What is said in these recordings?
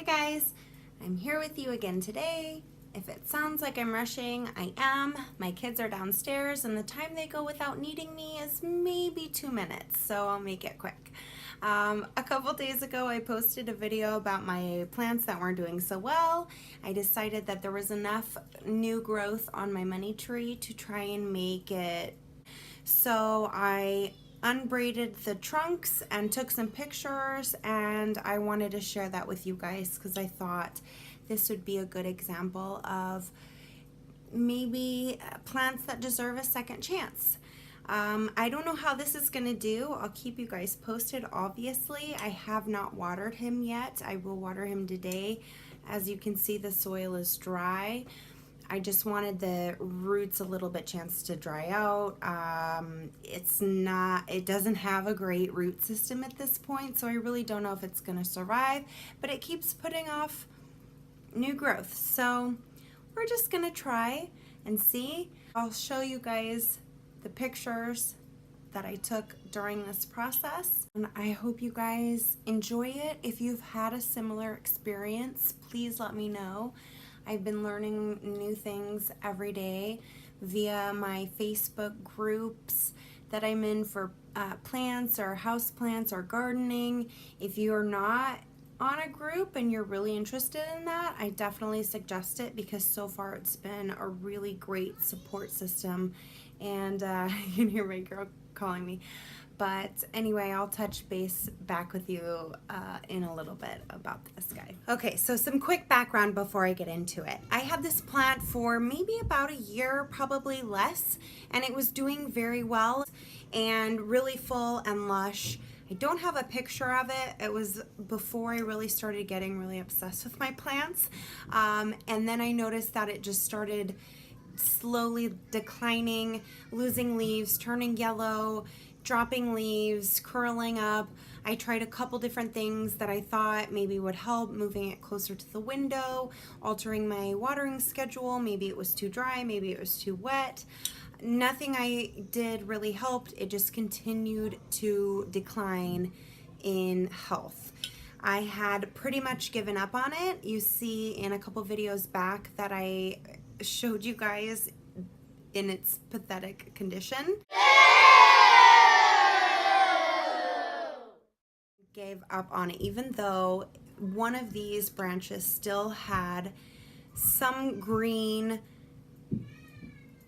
guys, I'm here with you again today. If it sounds like I'm rushing, I am. My kids are downstairs and the time they go without needing me is maybe 2 minutes, so I'll make it quick. A couple days ago I posted a video about my plants that weren't doing so well. I decided that there was enough new growth on my money tree to try and make it. So I unbraided the trunks and took some pictures, and I wanted to share that with you guys because I thought this would be a good example of maybe plants that deserve a second chance. I don't know how this is going to do. I'll keep you guys posted. Obviously, I have not watered him yet. I will water him today. As you can see, the soil is dry. I just wanted the roots a little bit chance to dry out. It doesn't have a great root system at this point, so I really don't know if it's going to survive, but it keeps putting off new growth. So we're just going to try and see. I'll show you guys the pictures that I took during this process, and I hope you guys enjoy it. If you've had a similar experience, please let me know. I've been learning new things every day via my Facebook groups that I'm in for plants or house plants or gardening. If you're not on a group and you're really interested in that, I definitely suggest it because so far it's been a really great support system. And you can hear my girl calling me. But anyway, I'll touch base back with you in a little bit about this guy. Okay, so some quick background before I get into it. I had this plant for maybe about a year, probably less, and it was doing very well and really full and lush. I don't have a picture of it. It was before I really started getting really obsessed with my plants. And then I noticed that it just started slowly declining, losing leaves, turning yellow, dropping leaves, curling up. I tried a couple different things that I thought maybe would help, moving it closer to the window, altering my watering schedule. Maybe it was too dry, maybe it was too wet. Nothing I did really helped. It just continued to decline in health. I had pretty much given up on it. You see in a couple videos back that I showed you guys in its pathetic condition. Gave up on it, even though one of these branches still had some green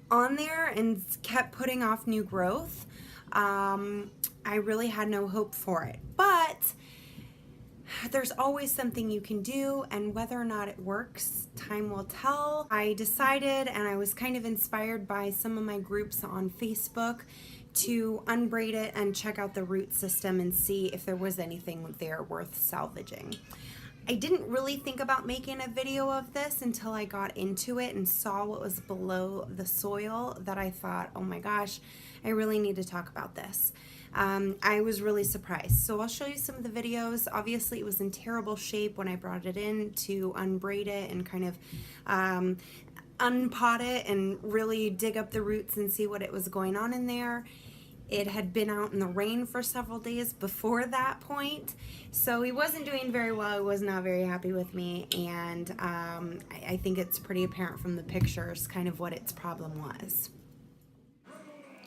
on there and kept putting off new growth. I really had no hope for it, but there's always something you can do, and whether or not it works, time will tell. I decided, and I was kind of inspired by some of my groups on Facebook, to unbraid it and check out the root system and see if there was anything there worth salvaging. I didn't really think about making a video of this until I got into it and saw what was below the soil, that I thought, oh my gosh, I really need to talk about this. I was really surprised. So I'll show you some of the videos. Obviously it was in terrible shape when I brought it in to unbraid it and kind of unpot it and really dig up the roots and see what it was going on in there. It had been out in the rain for several days before that point, so he wasn't doing very well. He was not very happy with me, and I think it's pretty apparent from the pictures kind of what its problem was.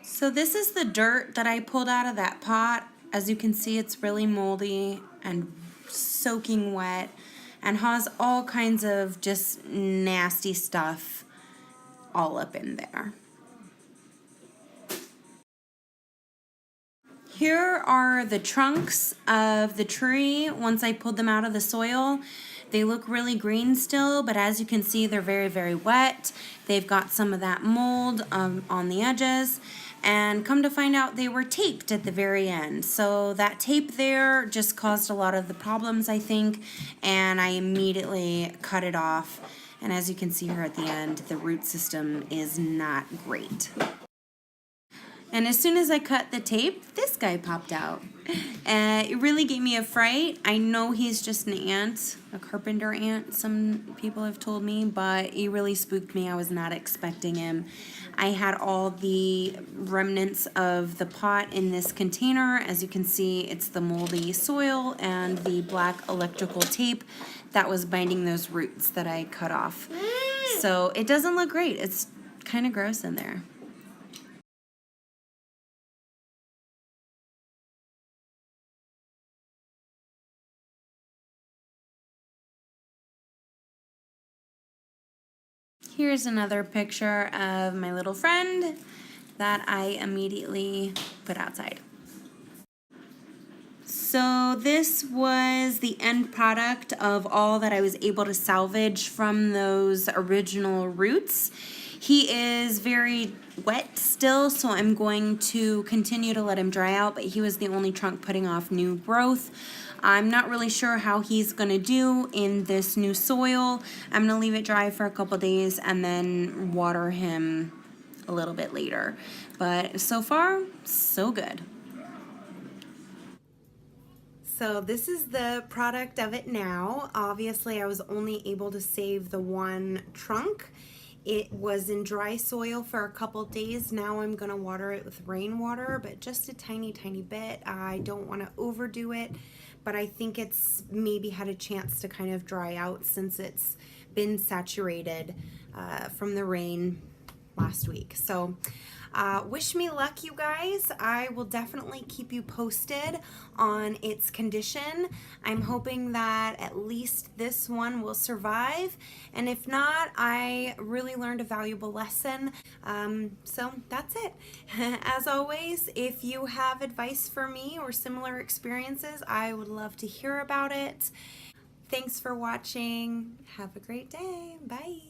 So this is the dirt that I pulled out of that pot. As you can see, it's really moldy and soaking wet and has all kinds of just nasty stuff all up in there. Here are the trunks of the tree once I pulled them out of the soil. They look really green still, but as you can see, they're very, very wet. They've got some of that mold on the edges, and come to find out they were taped at the very end. So that tape there just caused a lot of the problems, I think, and I immediately cut it off. And as you can see here at the end, the root system is not great. And as soon as I cut the tape, this guy popped out. It really gave me a fright. I know he's just an ant, a carpenter ant, some people have told me, but he really spooked me. I was not expecting him. I had all the remnants of the pot in this container. As you can see, it's the moldy soil and the black electrical tape that was binding those roots that I cut off. So it doesn't look great. It's kind of gross in there. Here's another picture of my little friend that I immediately put outside. So this was the end product of all that I was able to salvage from those original roots. He is very wet still, so I'm going to continue to let him dry out, but he was the only trunk putting off new growth. I'm not really sure how he's going to do in this new soil. I'm going to leave it dry for a couple days and then water him a little bit later. But so far, so good. So this is the product of it now. Obviously, I was only able to save the one trunk. It was in dry soil for a couple days. Now I'm gonna water it with rainwater, but just a tiny, tiny bit. I don't wanna overdo it, but I think it's maybe had a chance to kind of dry out since it's been saturated from the rain last week. So wish me luck, you guys. I will definitely keep you posted on its condition. I'm hoping that at least this one will survive, and if not, I really learned a valuable lesson. So that's it. As always, if you have advice for me or similar experiences, I would love to hear about it. Thanks for watching. Have a great day. Bye.